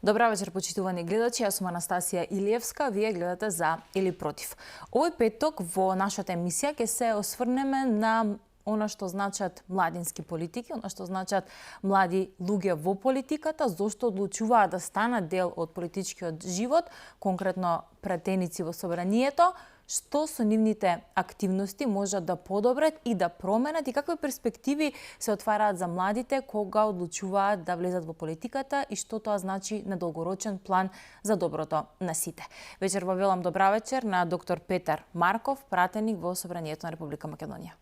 Добра вечер, почитувани гледачи, јас сум Анастасија Илиевска, вие гледате За или Против. Овој петок во нашата емисија ќе се осврнеме на она што значат младински политики, она што значат млади луѓе во политиката, зошто одлучуваат да станат дел од политичкиот живот, конкретно пратеници во собранието, што со нивните активности можат да подобрат и да променат и какви перспективи се отвараат за младите кога одлучуваат да влезат во политиката и што тоа значи на долгорочен план за доброто на сите. Вечер велам добра вечер на доктор Петар Марков, пратеник во Собранието на Република Македонија.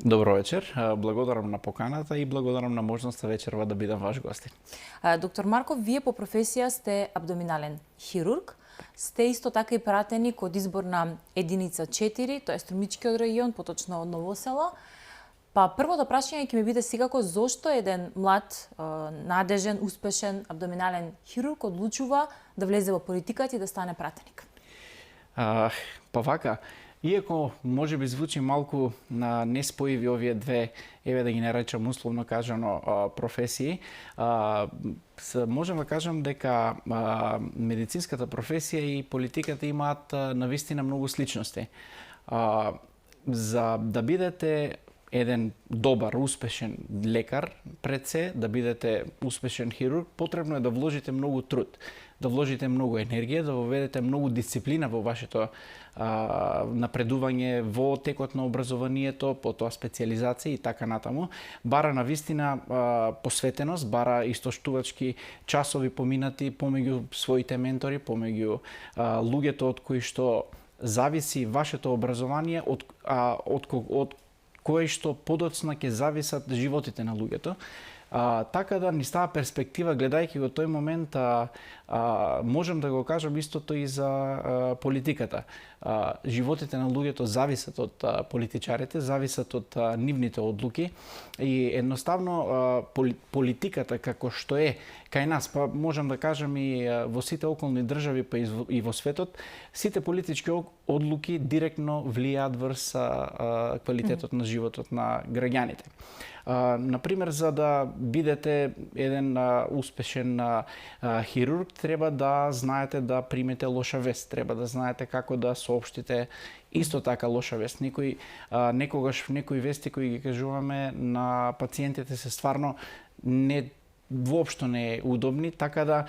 Добро вечер, благодарам на поканата и благодарам на можноста вечерва да бидам ваш гостин. Доктор Марков, вие по професија сте абдоминален хирург, сте исто така и пратеник од изборна единица 4, тоа е Струмичкиот регион, поточно од Ново село. Па првото прашање ќе ми биде секако зошто еден млад, надежен, успешен абдоминален хирург одлучува да влезе во политиката и да стане пратеник? Па вака, иако може би звучи малку на неспоиви овие две, еве да ги наречам условно кажано, професии, можам да кажам дека медицинската професија и политиката имаат навистина многу сличности. За да бидете еден добар, успешен лекар, пред се, да бидете успешен хирург, потребно е да вложите многу труд, да вложите многу енергија, да воведете многу дисциплина во вашето напредување во текот на образованието, потоа специализација и така натаму. Бара навистина посветеност, бара истоштувачки часови поминати помеѓу своите ментори, помеѓу луѓето од кои што зависи вашето образование, од кој што подоцна ќе зависат животите на луѓето. Така да ни става перспектива, гледајќи го тој момент, можем да го кажам истото и за политиката. Животите на луѓето зависат од политичарите, зависат од нивните одлуки и едноставно политиката како што е кај нас, па можем да кажем и во сите околни држави, па и во светот, сите политички одлуки директно влијаат врз квалитетот на животот на граѓаните. Например, за да бидете еден успешен хирург, треба да знаете да примете лоша вест, треба да знаете како да соопштите исто така лоша вест. Некогаш некои вести кои ги кажуваме на пациентите се стварно воопшто не е удобни, така да,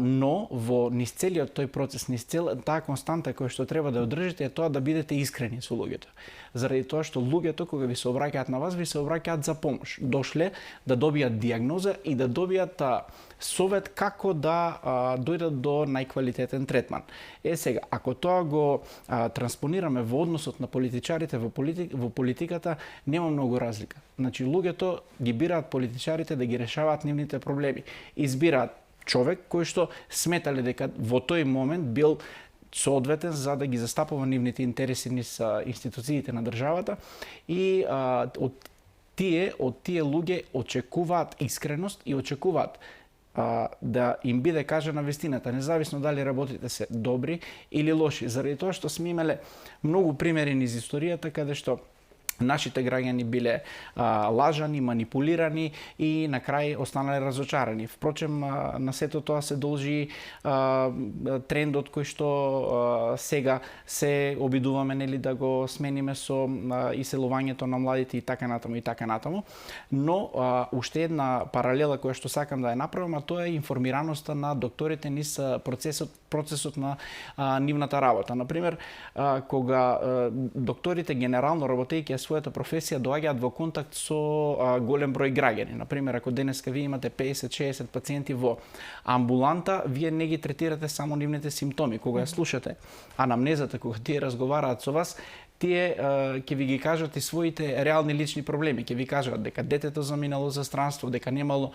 но во низ целиот тој процес, низ таа константа која што треба да одржите е тоа да бидете искрени со луѓето. Заради тоа што луѓето кога ви се обраќаат на вас, ви се обраќаат за помош. Дошле да добијат диагноза и да добијат совет како да дојдат до најквалитетен третман. Сега, ако тоа го транспонираме во односот на политичарите во политиката, нема многу разлика. Значи, луѓето ги бираат политичарите да ги решаваат нивните проблеми. Избираат човек кој што сметале дека во тој момент бил соодветен за да ги застапува нивните интереси низ институциите на државата и од тие луѓе очекуваат искреност и очекуваат да им биде кажана вистината, независно дали работите се добри или лоши. Заради тоа што сме имале многу примери низ историјата каде што нашите граѓани биле лажани, манипулирани и на крај останале разочарани. Впрочем, на сето тоа се должи трендот кој што сега се обидуваме да го смениме со иселувањето на младите и така натаму. Но уште една паралела која што сакам да ја направам, а тоа е информираноста на докторите низ процесот на нивната работа. Например, кога докторите генерално работејќи својата професија доаѓаат во контакт со голем број граѓани. Например, ако денеска вие имате 50-60 пациенти во амбуланта, вие не ги третирате само нивните симптоми. Кога ја слушате анамнезата, кога тие разговараат со вас, тие ќе ви ги кажат и своите реални лични проблеми. Ќе ви кажат дека детето заминало за странство, дека немало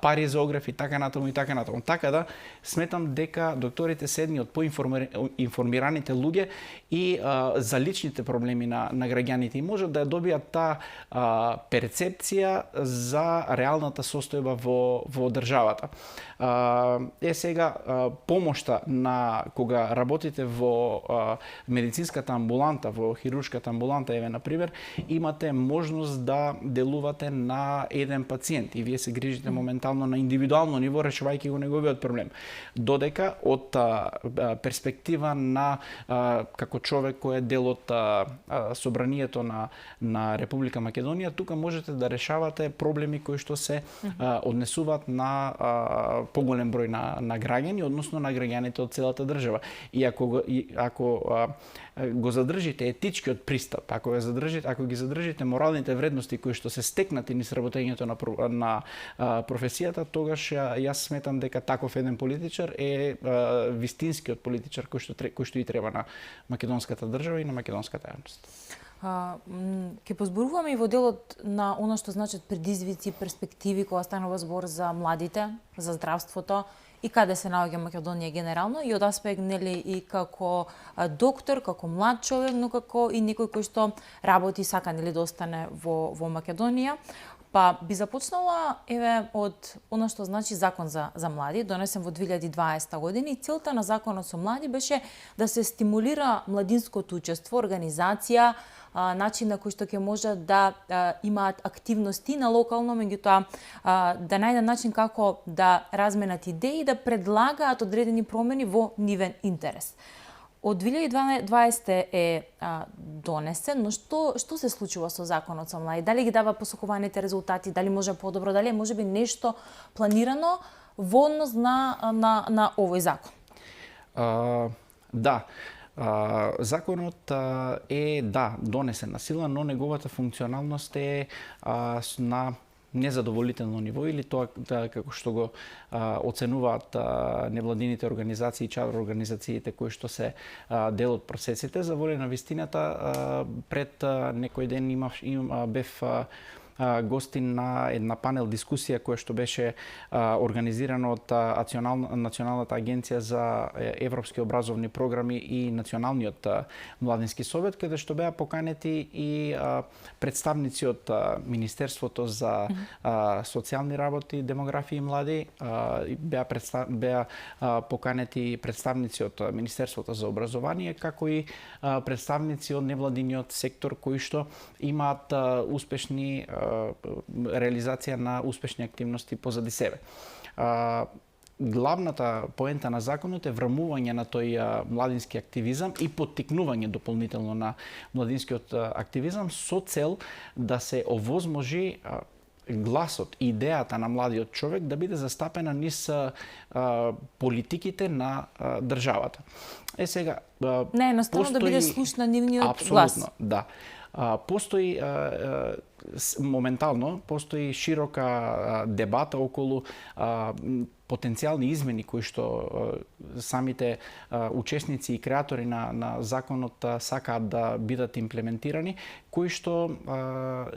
пари за огрев и така натаму и така натаму. Така да, сметам дека докторите се едни од поинформираните луѓе и за личните проблеми на граѓаните и можат да ја добијат таа перцепција за реалната состојба во државата. Сега помошта на кога работите во медицинската амбуланта, во во хируршката амбуланта, еве на пример, имате можност да делувате на еден пациент и вие се грижите моментално на индивидуално ниво, решувајќи го неговиот проблем. Додека од перспектива на како човек кој е дел од собранието на Република Македонија, тука можете да решавате проблеми кои што се однесуваат на поголем број на граѓани, односно на граѓаните од целата држава. И ако го задржите етичкиот пристап, ако ги задржите моралните вредности кои што се стекнати низ работењето на професијата, тогаш јас сметам дека таков еден политичар е вистинскиот политичар кој што и треба на македонската држава и на македонската јавност. Ке позборуваме и во делот на оно што значат предизвици, перспективи кога станува збор за младите, за здравството и каде се наоѓа Македонија генерално и од аспект нели и како доктор, како млад човек, но како и некој кој што работи и сака нели да остане во Македонија. Па би започнала еве од оно што значи закон за млади, донесен во 2020 година и целта на законот со млади беше да се стимулира младинското учество, организација, начин на кој што ќе можат да имаат активности на локално, меѓутоа да најдат начин како да разменат идеи и да предлагаат одредени промени во нивен интерес. Од 2020 е донесен, но што се случува со законот со млади? Дали ги дава посокуваните резултати, дали може подобро, дали е можеби нешто планирано во однос на овој закон? Да. Законот е донесен на сила, но неговата функционалност е на незадоволително ниво или тоа како што го оценуваат невладините организации и чадр организациите кои што се дел од процесите. За волја на вистината, пред некој ден бев гостин на една панел дискусија која што беше организирана од Националната агенција за европски образовни програми и Националниот младински совет, каде што беа поканети и представници од Министерството за социјални работи, демографија и млади, беа поканети представници од Министерството за образование, како и представници од невладиниот сектор кои што имаат успешни реализација на успешни активности позади себе. Главната поента на законот е врамување на тој младински активизам и поттикнување дополнително на младинскиот активизам со цел да се овозможи гласот, идејата на младиот човек да биде застапена низ политиките на државата. Сега не едноставно да биде слушна нивниот глас. Апсолутно, да. Постои моментално широка дебата околу потенцијални измени кои што самите учесници и креатори на законот сакаат да бидат имплементирани, кои што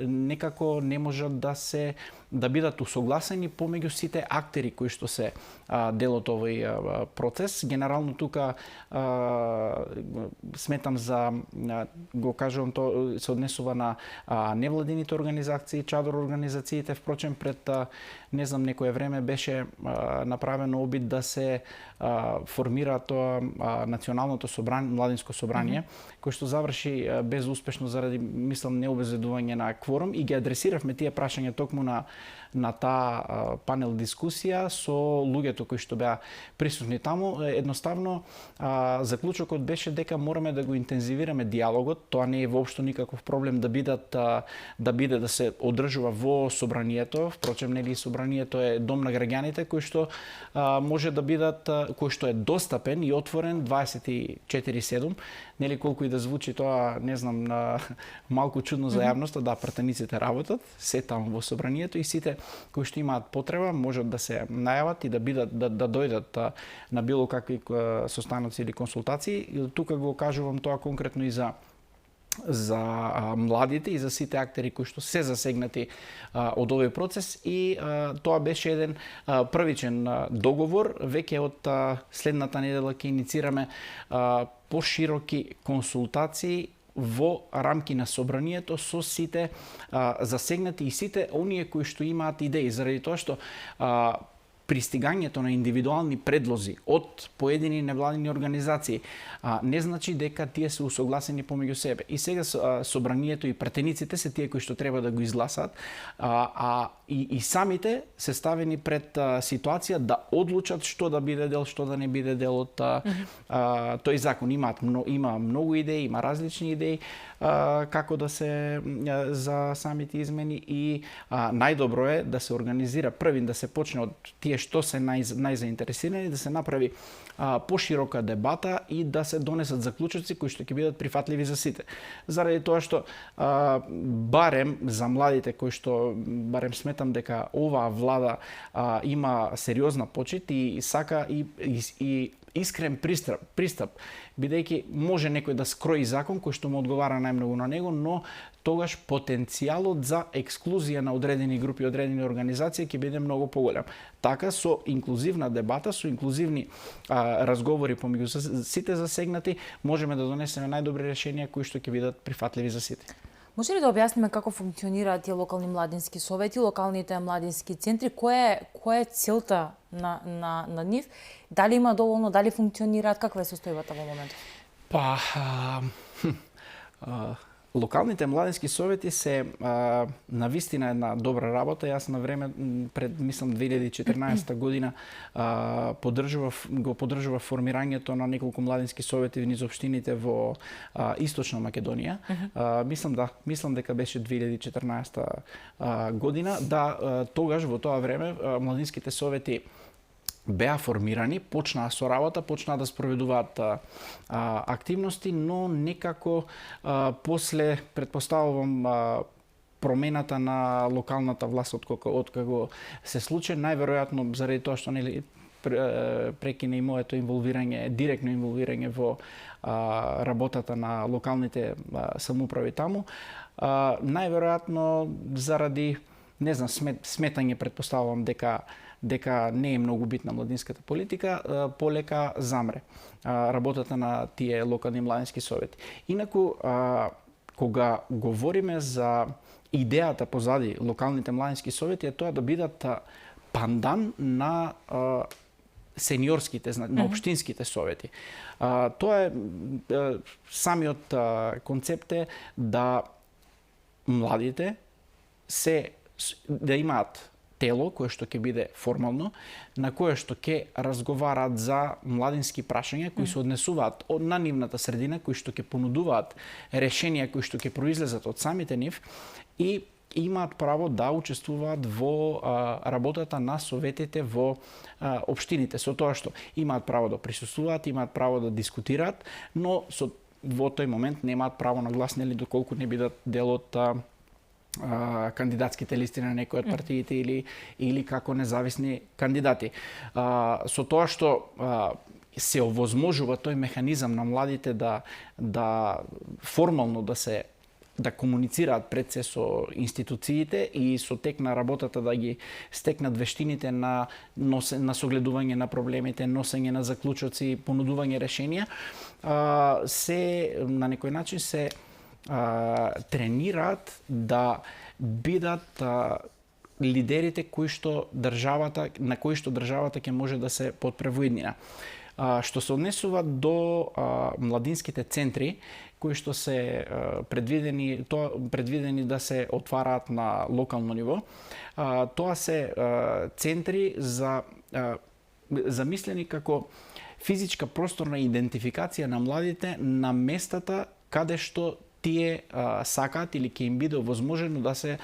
некако не можат да бидат усогласени помеѓу сите актери кои што се дел од овој процес. Генерално тука сметам го кажувам, тоа се однесува на невладините организации, чадор организациите. Впрочем, пред не знам некое време беше направено обид да се формира тоа националното младинско собрание, кој што заврши безуспешно заради, мислам, необезбедување на кворум, и ги адресиравме тие прашања токму на таа панел дискусија со луѓето кои што беа присутни таму. Едноставно заклучокот беше дека мораме да го интензивираме диалогот. Тоа не е воопшто никаков проблем да се одржува во собранието. Впрочем, нели собранието е дом на граѓаните кој што може да бидат, кој што е достапен и отворен 24/7. Нели, колку и да звучи тоа, не знам, малку чудно за јавноста, да, пратениците работат, се таму во собранието и сите кои што имаат потреба можат да се најават и да дојдат на било какви состаноци или консултации. И тука го кажувам тоа конкретно и за младите и за сите актери кои што се засегнати од овој процес, и тоа беше еден првичен договор. Веќе од следната недела ќе иницираме пошироки консултации во рамки на собранието со сите засегнати и сите оние кои што имаат идеи, заради тоа што пристигањето на индивидуални предлози од поедини невладини организации не значи дека тие се усогласени помеѓу себе. И сега собранието и пратениците се тие кои што треба да го изгласат, и самите се ставени пред ситуација да одлучат што да биде дел, што да не биде дел од тој закон. Има многу идеи, има различни идеи како да се за самите измени, и најдобро е да се организира првин, да се почне од тие што се најзаинтересирани, да се направи поширока дебата и да се донесат заклучоци кои што ќе бидат прифатливи за сите. Заради тоа што барем за младите кои што барем сметам дека оваа влада има сериозна почит и сака и искрен пристап, бидејќи може некој да скрои закон кој што му одговара најмногу на него, но тогаш потенцијалот за ексклузија на одредени групи, одредени организации ќе биде многу поголем. Така, со инклузивна дебата, со инклузивни разговори помеѓу сите засегнати, можеме да донесеме најдобри решенија кои што ќе бидат прифатливи за сите. Може ли да објасниме како функционираат тие локални младински совети, локалните младински центри, која е целта на нив? Дали има доволно, дали функционираат, каква е состојбата во моментот? Локалните младински совети се навистина една добра работа. Јас на време пред мислам 2014 година го поддржував формирањето на неколку младински совети низ општините во Источна Македонија. Мислам дека беше 2014 година. Тогаш во тоа време младинските совети беа формирани, почнаа со работа, почнаа да спроведуваат активности, но некако после, предпоставувам, промената на локалната власт откако се случи, најверојатно заради тоа што прекина и моето инволвирање, директно инволвирање во работата на локалните самоуправи таму, најверојатно заради, не знам, сметање, предпоставувам дека не е многу битна младинската политика, полека замре работата на тие локални младински совети. Инаку, кога говориме за идејата позади локалните младински совети, е тоа да бидат пандан на сениорските, на општинските совети. Тоа е самиот концепт е да младите да имаат тело кое што ќе биде формално, на кое што ќе разговараат за младински прашања кои се однесуваат на нивната средина, кои што ќе понудуваат решенија кои што ќе произлезат од самите нив и имаат право да учествуваат во работата на советите во општините, со тоа што имаат право да присуствуваат, имаат право да дискутираат, но во тој момент немаат право на глас, нели, доколку не бидат дел од кандидатските листи на некои од партиите или како независни кандидати. Со тоа што се овозможува тој механизам на младите да формално да комуницираат пред се со институциите и со тек на работата да ги стекнат вештините на согледување на проблемите, носење на заклучоци, понудување решенија, на некој начин се тренираат да бидат лидерите на кои што државата ќе може да се подпре во иднина. Што се однесува до младинските центри, кои што се предвидени да се отвараат на локално ниво, тоа се центри замислени како физичка просторна идентификација на младите на местата каде што тие сакаат или ќе им биде овозможено да се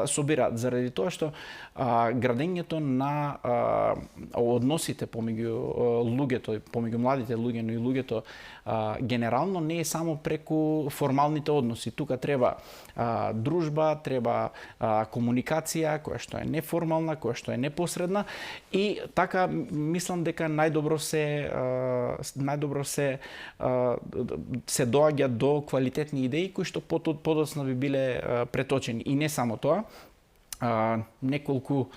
собираат. Заради тоа што градењето на односите помеѓу луѓето, помеѓу младите луѓе, но и луѓето генерално не е само преку формалните односи. Тука треба дружба, треба комуникација која што е неформална, која што е непосредна и така мислам дека најдобро се доаѓа до квалитетни идеи кои што подоцна би биле преточени. И не само тоа, неколку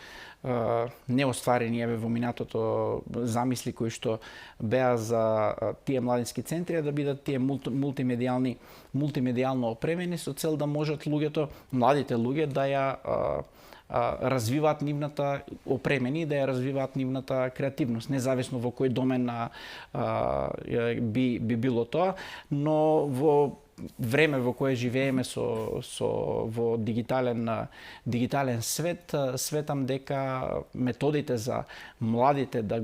неостварени во минатото замисли кои што беа за тие младински центри да бидат тие мултимедијално опремени со цел да можат младите луѓе да ја развиваат нивната опремени и да ја развиваат нивната креативност, независно во кој домен би било тоа, но во време во кое живееме во дигитален свет, светам дека методите за младите да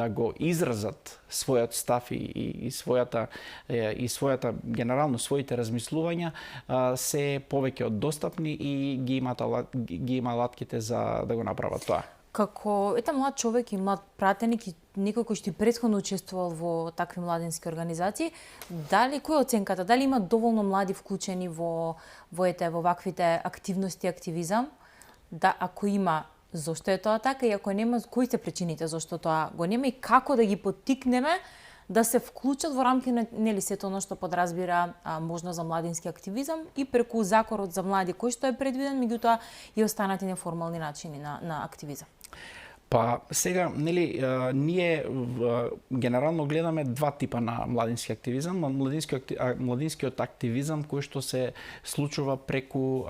го изразат својот став и својата генерално своите размислувања се повеќе од достапни и ги има алатките за да го направат тоа. Како млад човек и млад пратеник и некој кој што претходно учествувал во такви младински организации, која е оценката? Дали има доволно млади вклучени во ваквите активности, активизам? Да, ако има, зошто е тоа така и ако нема, кои се причините зашто тоа го нема и како да ги поттикнеме да се вклучат во рамки на сето оно што подразбира можност за младински активизам и преку законот за млади кој што е предвиден, меѓутоа и останати неформални начини на активизам. Па сега, ние генерално гледаме два типа на младински активизам. Младинскиот активизам кој што се случува преку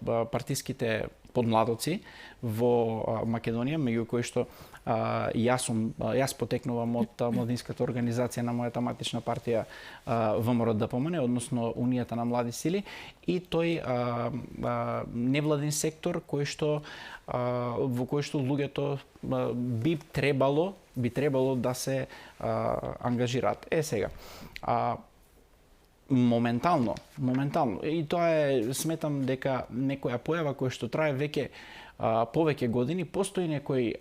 партиските подмладоци во Македонија, меѓу кои што јас потекнувам од младинската организација на мојата матична партија ВМРО-ДПМН, односно Унијата на млади сили, и тој невладин сектор во кој што луѓето би требало да се ангажираат. Сега, моментално, и тоа сметам дека некоја појава која што трае веќе повеќе години, постои некој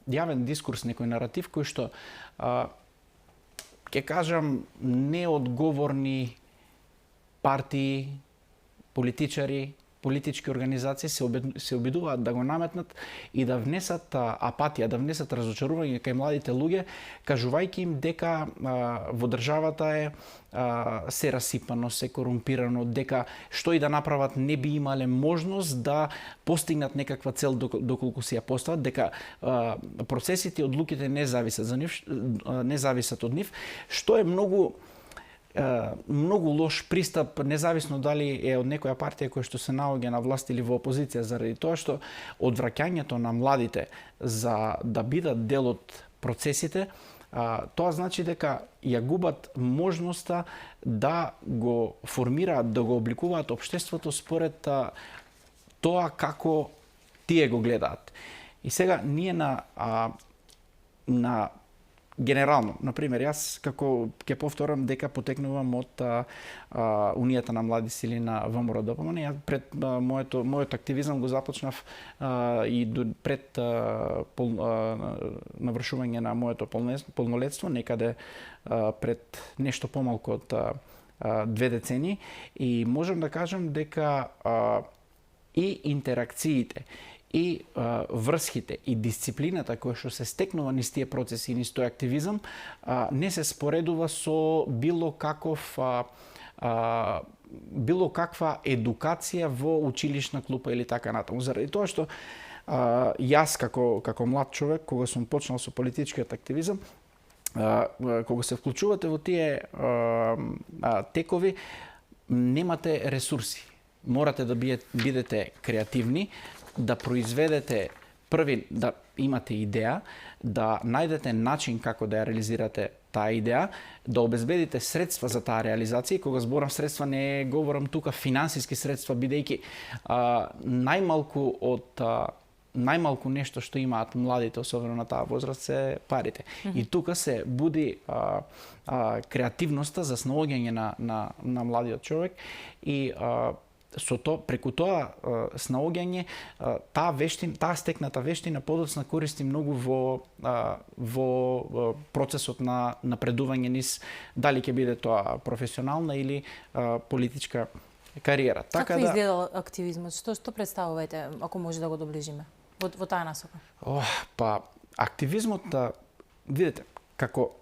јавен дискурс, некој наратив кој што ќе кажам неодговорни партии, политичари, политички организации се обидуваат да го наметнат и да внесат апатија, да внесат разочарување кај младите луѓе, кажувајќи им дека во државата се расипано, се корумпирано, дека што и да направат не би имале можност да постигнат некаква цел доколку си ја постават, дека процесите и одлуките не зависат од нив, што е многу лош пристап, независно дали е од некоја партија која што се наоѓа на власт или во опозиција, заради тоа што одвраќањето на младите за да бидат дел од процесите, тоа значи дека ја губат можноста да го формираат, да го обликуваат општеството според тоа како тие го гледаат. И сега ние на генерално, например, јас како ќе повторам дека потекнувам од Унијата на млади сили на ВМРО-ДПМН. Ја пред мојот активизам го започнав и пред навршување на моето полнолетство, некаде пред нешто помалку од 2 децении, и можам да кажам дека и интеракциите и врските и дисциплината која што се стекнува низ тие процеси и низ тој активизам не се споредува со било каква едукација во училишна клупа или така натаму. Заради тоа што јас како млад човек, кога сум почнал со политичкиот активизам, кога се вклучувате во тие текови, немате ресурси. Морате да бидете креативни, да произведете први, да имате идеја, да најдете начин како да ја реализирате таа идеја, да обезбедите средства за таа реализација. И кога зборам средства, не говорам тука финансиски средства, бидејќи најмалку нешто што имаат младите, особено на таа возраст, се парите. И тука се буди креативноста за снаоѓање на младиот човек и преку тоа снаоѓање, таа стекната вештина подоцна користи многу во процесот на напредување низ дали ќе биде тоа професионална или политичка кариера. Како изгледа активизмот? Што представувате, ако може да го доближиме во таа насока? Па активизмот, видите, како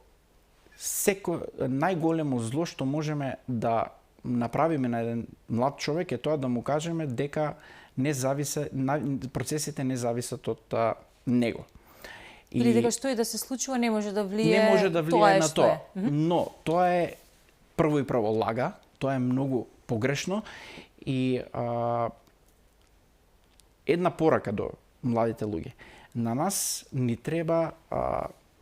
најголемо зло што можеме да направиме на еден млад човек е тоа да му кажеме дека процесите не зависат од него. Или дека што и да се случува не може да влие на тоа. Но тоа е прво и прво лага, тоа е многу погрешно и една порака до младите луѓе. На нас ни треба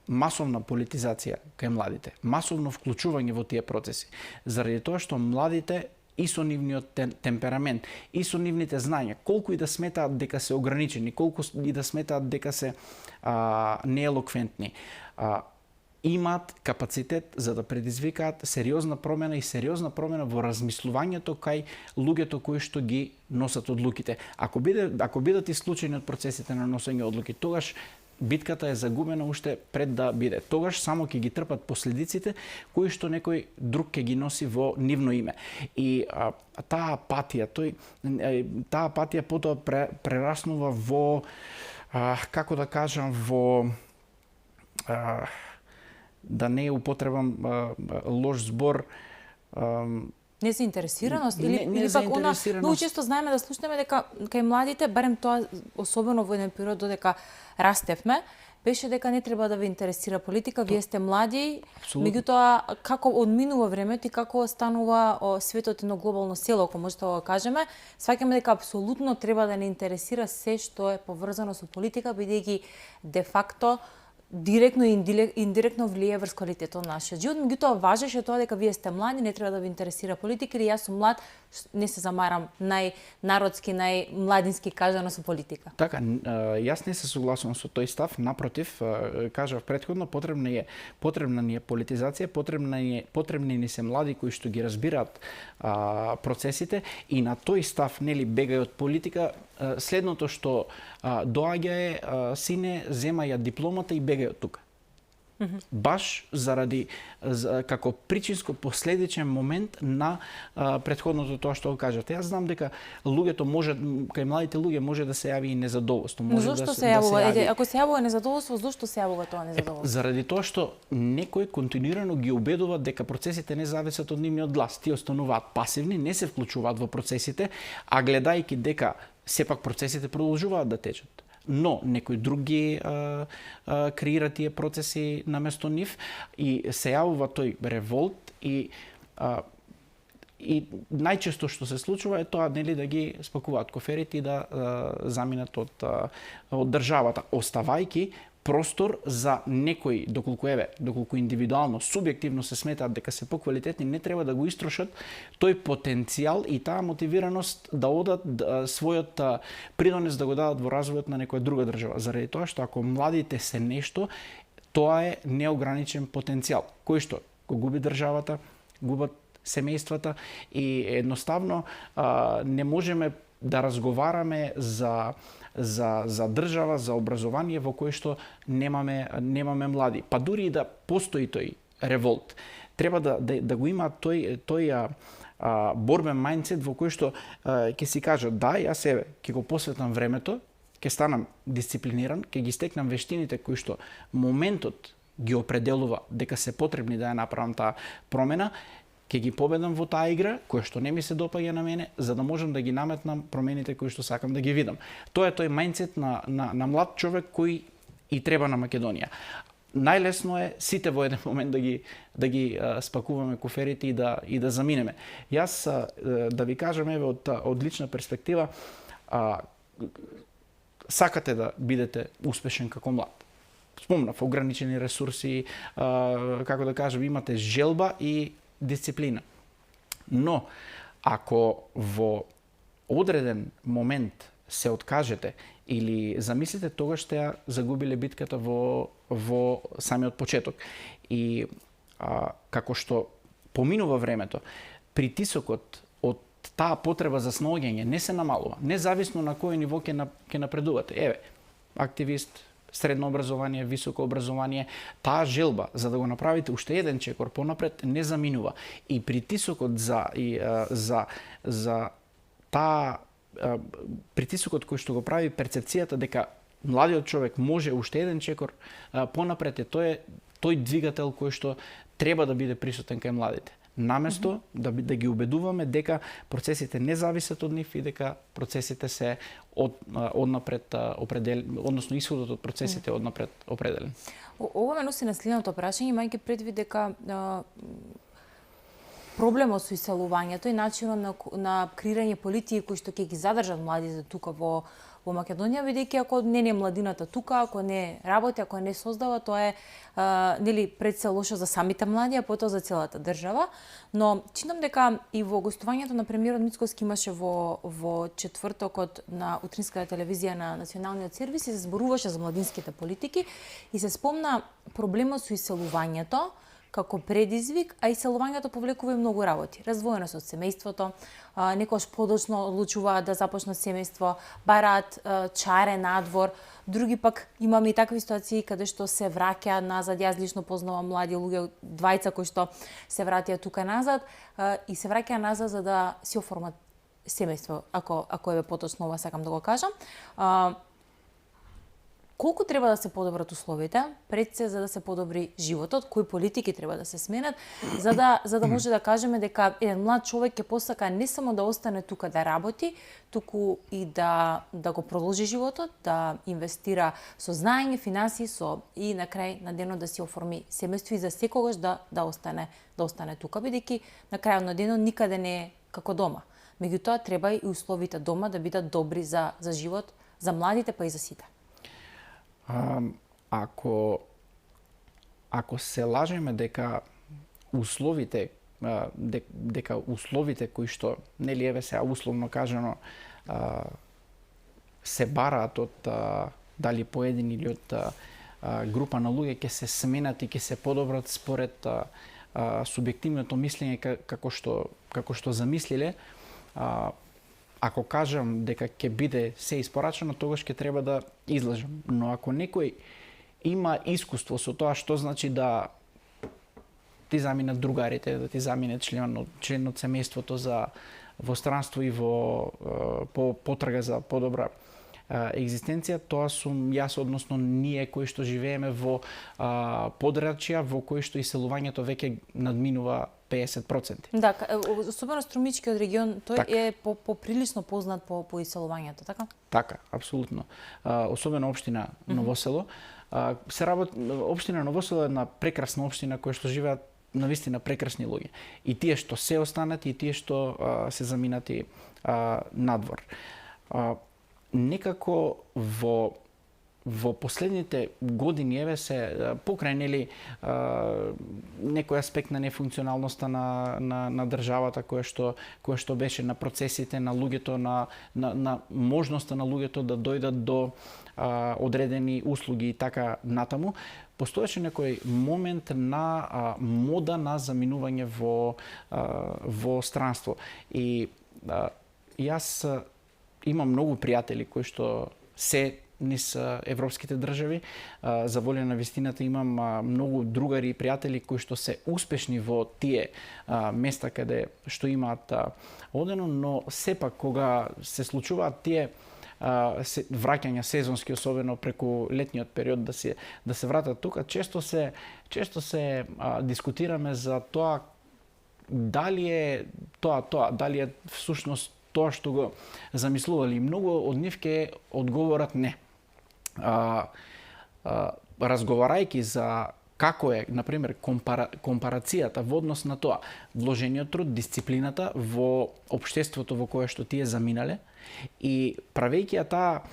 масовна политизација кај младите, масовно вклучување во тие процеси, заради тоа што младите и со нивниот темперамент, и со нивните знања, колку и да сметаат дека се ограничени, колку и да сметаат дека се неелоквентни, имаат капацитет за да предизвикаат сериозна промена и сериозна промена во размислувањето кај луѓето кои што ги носат одлуките. Ако бидат исклучени од процесите на носење одлуки, тогаш битката е загубена уште пред да биде. Тогаш само ќе ги трпат последиците кои што некој друг ќе ги носи во нивно име. И таа апатија, таа апатија потоа прераснува во како да кажам, во да не употребам лош збор, незаинтересираност или пак она многу често знаеме да слушнеме дека кај младите, барем тоа особено во еден период додека растевме, беше дека не треба да ве интересира политика, вие сте млади, меѓутоа како одминува времето и како станува светот едно глобално село, ако може да го кажеме, сваќаме дека апсолутно треба да не интересира се што е поврзано со политика, бидејќи де факто директно и индиректно влие врз квалитетот на нашиот живот. Меѓутоа важеше тоа дека вие сте млади, не треба да ви интересира политика, или јас сум млад, не се замарам најнародски, најмладински кажано со политика. Така, јас не се согласувам со тој став, напротив, кажав претходно, потребна ни е политизација, потребни ни се млади кои што ги разбираат процесите, и на тој став, нели, бегај од политика. Следното што доаѓа е, сине, зема ја дипломата и бегај од тука. Баш заради како причинско последичен момент на претходното тоа што го кажате. Јас знам дека луѓето може, кај младите луѓе може да се јави и незадоволство. Но зошто се јавува? Ако се јавува незадоволство, зошто се јавува тоа незадоволство? Заради тоа што некој континуирано ги убедува дека процесите не зависат од нивниот глас. Тие остануваат пасивни, не се вклучуваат во процесите, а гледајќи дека сепак процесите продолжуваат да течат. Но некој друг ги креира тие процеси наместо нив и се јавува тој револт и најчесто што се случува е тоа, нели, да ги спакуваат коферите и да заминат од државата, оставајќи простор за некои, доколку индивидуално, субјективно се сметаат дека се поквалитетни, не треба да го истрошат тој потенцијал и таа мотивираност да одат својот придонес да го дадат во развојот на некоја друга држава. Заради тоа што ако младите се нешто, тоа е неограничен потенцијал, кој што го губи државата, губат семејствата и едноставно не можеме да разговараме за држава, за образование во кој што немаме млади. Па дури и да постои тој револт, треба да го има тој борбен мајндсет во кој што ќе си кажат, да, јас ќе го посветам времето, ќе станам дисциплиниран, ќе ги стекнам вештините кои што моментот ги определува дека се потребни да ја направам таа промена, ќе ги победам во таа игра, која што не ми се допаѓа на мене, за да можам да ги наметнам промените кои што сакам да ги видам. Тоа е тој мајндсет на млад човек кој и треба на Македонија. Најлесно е сите во еден момент да ги спакуваме коферите и да заминеме. Јас да ви кажам, еве, од лична перспектива, сакате да бидете успешен како млад. Спомнав, ограничени ресурси, како да кажам, имате желба и дисциплина. Но, ако во одреден момент се откажете или замислите, тогаш сте ја загубиле битката во самиот почеток. И како што поминува времето, притисокот од таа потреба за снаоѓање не се намалува, независно на кој ниво ќе напредувате. Еве, активист, средно образование, високо образование, таа желба за да го направите уште еден чекор понапред не заминува. И притисокот за таа притисокот кој што го прави перцепцијата дека младиот човек може уште еден чекор понапред, тој двигател кој што треба да биде присутен кај младите. Наместо да ги убедуваме дека процесите не зависат од нив и дека процесите се однапред определени, односно исходот од процесите однапред определен. Ова ме носи на следното прашање, имајќи предвид дека проблемот со иселувањето и начинот на креирање политики кои што ќе ги задржат младите тука во во Македонија, бидејќи ако не е младината тука, ако не работи, ако не создава, тоа е нели пред се лошо за самите млади, а потоа за целата држава. Но чинам дека и во гостувањето на премиерот Мицкоски имаше во четвртокот на утринската телевизија на Националниот сервис и се зборуваше за младинските политики и се спомна проблемот со иселувањето како предизвик, а иселувањето повлекува и многу работи. Раздвоеност од семејството, некојаш подоцно одлучуваат да започнат семејство, бараат чаре надвор, други пак имаме и такви ситуации каде што се враќаат назад. Јас лично познавам млади луѓе, двајца кои што се вратија тука назад и се враќаат назад за да си оформат семејство, ако е поточно ова сакам да го кажам. Колку треба да се подобрат условите пред се за да се подобри животот, кои политики треба да се сменат, за да може да кажеме дека еден млад човек ќе посака не само да остане тука да работи, туку и да го продолжи животот, да инвестира со знаење, финансии, и на крај на денот да си оформи семејство и за секогаш да остане тука, бидејќи на крајот на денот никаде не е како дома. Меѓутоа треба и условите дома да бидат добри за живот, за младите па и за сите. Ако се лажеме дека условите кои што нели еве сега условно кажано се бараат од дали поедини или од група на луѓе ќе се сменат и ќе се подобрат според субјективното мислење како што замислиле, ако кажам дека ќе биде се испорачено, тогаш ќе треба да излажам. Но ако некој има искуство со тоа што значи да ти заминат другарите, да ти замине член од семејството во странство и по потрага за подобра екзистенција, тоа сум јас, односно ние кои што живееме во подрачја во кои што иселувањето веќе надминува 50%. Да, особено Струмичкиот регион, тој е поприлично познат по иселувањето, така? Така, апсолутно. Особено општина Новосело. Општина Новосело е една прекрасна општина која што живеат навистина прекрасни луѓе. И тие што се останати, и тие што се заминати надвор. Некако во последните години еве се покрај нели некој аспект на нефункционалноста на државата која што беше на процесите на луѓето, на можноста на луѓето да дојдат до одредени услуги и така натаму, постоеше некој момент на мода на заминување во странство. И јас имам многу пријатели кои што се низ европските држави. За волја на вистината имам многу другари и пријатели кои што се успешни во тие места каде што имаат одено, но сепак кога се случуваат тие враќања сезонски, особено преку летниот период да се вратат тука, често се дискутираме за тоа дали е тоа, дали е всушност тоа што го замислували. Многу од нив ќе одговорат не. Разговарајќи за како е, например, компарацијата во однос на тоа, вложениот труд, дисциплината во општеството во кое што тие заминале и правејќи таа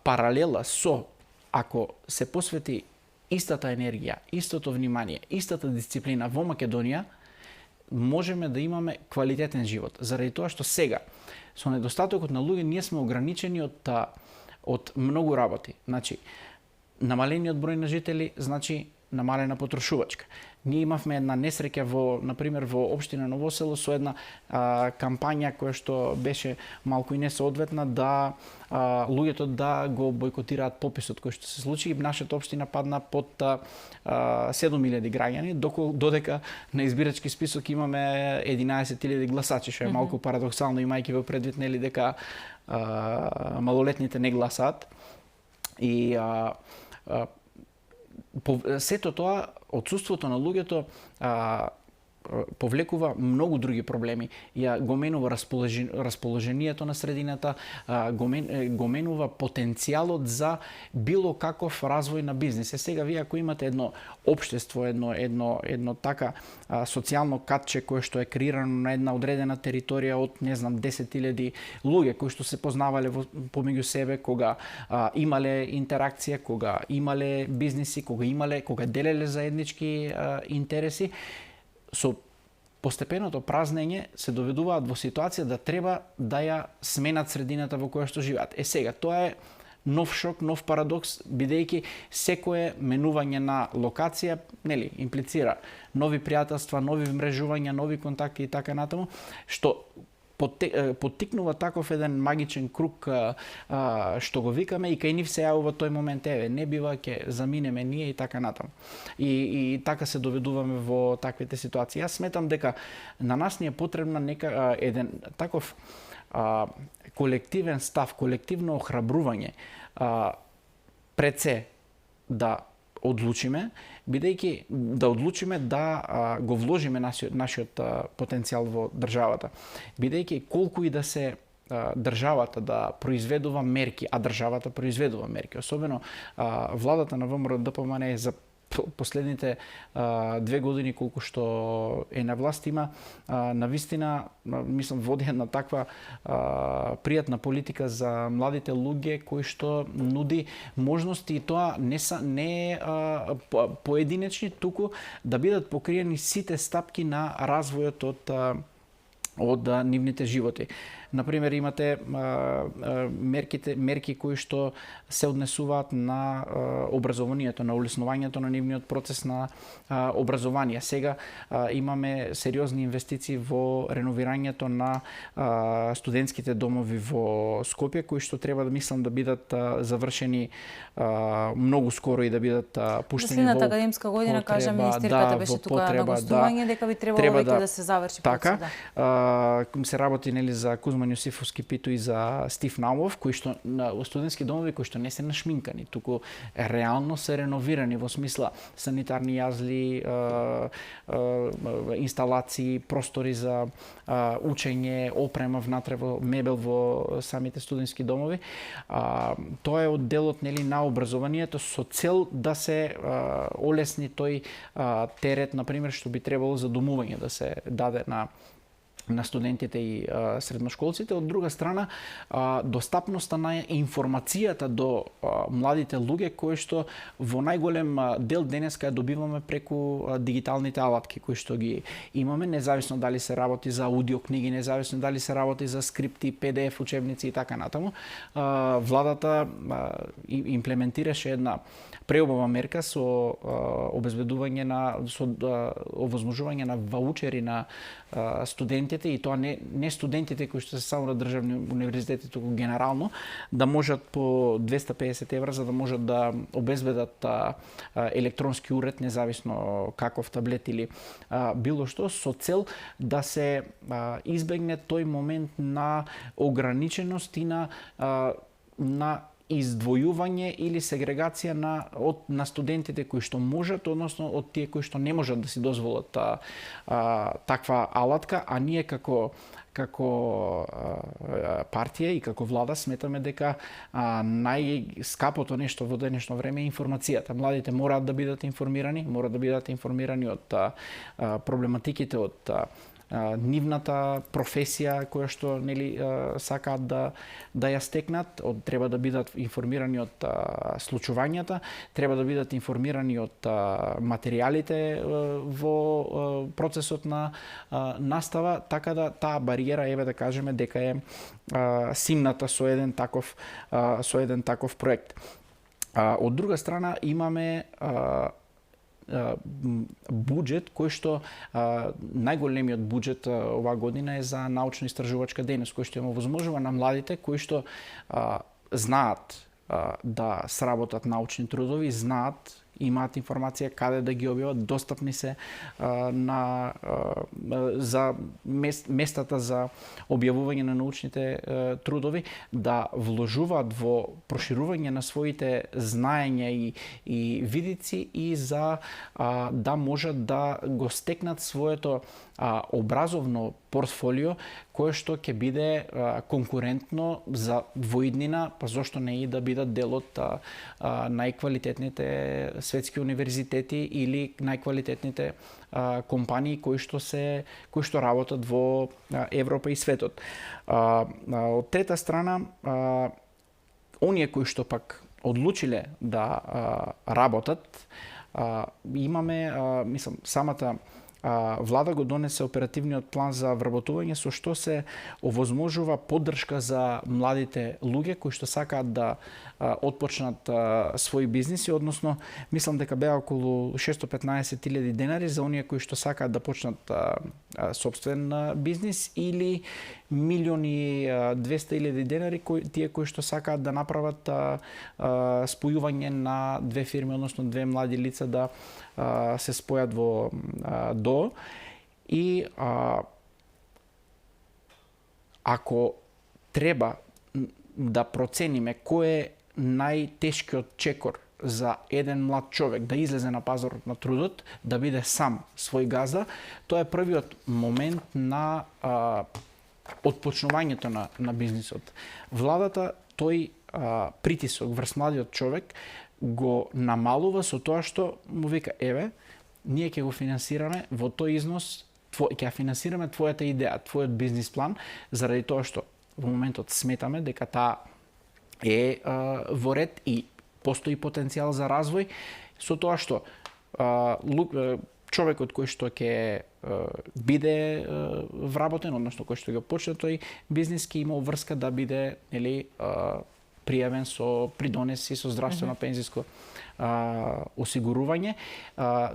паралела со ако се посвети истата енергија, истото внимание, истата дисциплина во Македонија, можеме да имаме квалитетен живот. Заради тоа што сега, со недостатокот на луѓе, ние сме ограничени од многу работи. Значи, намалениот број на жители, значи намалена потрошувачка. Ние имавме една несреќа например, во општина Новосело со една кампања која што беше малку и несоодветна да луѓето да го бойкотираат пописот кој што се случи и нашата општина падна под 7.000 граѓани, додека на избирачки список имаме 11.000 гласачи, што е малку парадоксално имајќи во предвид нели дека малолетните не гласаат. И сето тоа, отсуството на луѓето повлекува многу други проблеми. Ја го менува расположението на средината, го менува потенцијалот за било каков развој на бизнис. Сега вие ако имате едно општество, едно така социјално катче кое што е креирано на една одредена територија од не знам 10.000 луѓе кои што се познавале помеѓу себе, кога имале интеракција, кога имале бизниси, кога делеле заеднички интереси, со постепеното празнење се доведуваат во ситуација да треба да ја сменат средината во која што живеат. Сега, тоа е нов шок, нов парадокс, бидејќи секое менување на локација, нели, имплицира нови пријателства, нови вмрежувања, нови контакти и така натаму, што поттикнува таков еден магичен круг што го викаме и кај нив се јавува тој момент, не бива, ќе заминеме ние и така натаму. И така се доведуваме во таквите ситуации. Јас сметам дека на нас ни е потребна еден таков колективен став, колективно охрабрување, пред се да одлучиме, бидејќи да одлучиме да го вложиме нашиот потенцијал во државата. Бидејќи колку и да се државата да произведува мерки, а државата произведува мерки, особено владата на ВМРО-ДПМН за последните 2 години колку што е на власт има навистина, мислам, води една таква пријатна политика за младите луѓе кои што нуди можности, и тоа не е поединечни, туку да бидат покриени сите стапки на развојот од нивните животи. Например, имате мерки кои што се однесуваат на образованието, на улеснувањето на нивниот процес на образование. Сега имаме сериозни инвестиции во реновирањето на студентските домови во Скопје, кои што треба да мислам да бидат завршени многу скоро и да бидат пуштени во следната академска година, кажа министерката, беше тука на гостување дека би требало веќе да се заврши процесот. Така, се работи нели за Кузман Јосифовски Пито и за Стив Наумов, кои што на студентски домови кои што не се нашминкани, туку реално се реновирани во смисла санитарни јазли, инсталации, простори за учење, опрема внатре во мебел во самите студентски домови. Тоа е од делот нели на образованието со цел да се олесни тој терет, например, што би требало за домување да се даде на студентите и средношколците. Од друга страна, достапноста на информацијата до младите луѓе, кои што во најголем дел денеска ја добиваме преку дигиталните алатки кои што ги имаме, независно дали се работи за аудио книги, независно дали се работи за скрипти, PDF учебници и така натаму. Владата имплементираше една преубава мерка со обезбедување овозможување на ваучери на студентите, и тоа не студентите кои што се само на државни универзитети, туку генерално, да можат по 250 евра за да можат да обезбедат електронски уред, независно каков таблет или било што, со цел да се избегне тој момент на ограниченост и на издвојување или сегрегација на студентите кои што можат, односно од тие кои што не можат да си дозволат таква алатка, а ние како партија и како влада сметаме дека најскапото нешто во денешно време е информацијата. Младите мораат да бидат информирани, од проблематиките, од нивната професија која што нели сакаат да ја стекнат, треба да бидат информирани од случувањата, треба да бидат информирани од материјалите во процесот на настава, така да таа бариера, еве да кажеме дека е симната со еден таков проект. Од друга страна имаме буџет кој што најголемиот буџет оваа година е за научно-истражувачка дејност, кој што им овозможува на младите кои што знаат да сработат научни трудови, знаат имаат информација каде да ги објават, достапни се за местата за објавување на научните трудови, да вложуваат во проширување на своите знаења и видици и за да можат да го стекнат своето образовно портфолио кое што ќе биде конкурентно за воиднина, па зошто не и да бидат дел од најквалитетните светски универзитети или најквалитетните компании кои што работат во Европа и светот. Од трета страна, оние кои што пак одлучиле да работат, имаме, мислам, самата влада го донесе оперативниот план за вработување со што се овозможува поддршка за младите луѓе кои што сакаат да отпочнат своји бизниси, односно мислам дека беа околу 615.000 денари за оние кои што сакаат да почнат сопствен бизнис или 1.200.000 денари тие кои што сакаат да направат спојување на две фирми, односно две млади лица да се спојат во ДОО и ако треба да процениме кој е најтешкиот чекор за еден млад човек да излезе на пазарот на трудот, да биде сам свој газда, тоа е првиот момент на отпочнувањето на бизнисот. Владата тој притисок врз младиот човек го намалува со тоа што му вика, еве, ние ќе го финансираме во тој износ, ќе финансираме твојата идеја, твојот бизнис план, заради тоа што во моментот сметаме дека таа е во ред и постои потенцијал за развој, со тоа што човекот кој што ќе биде вработен, односно кој што ќе почне тој бизнис, ќе има врска да биде, нели, пријавен со придонеси со здравствено пензиско осигурување.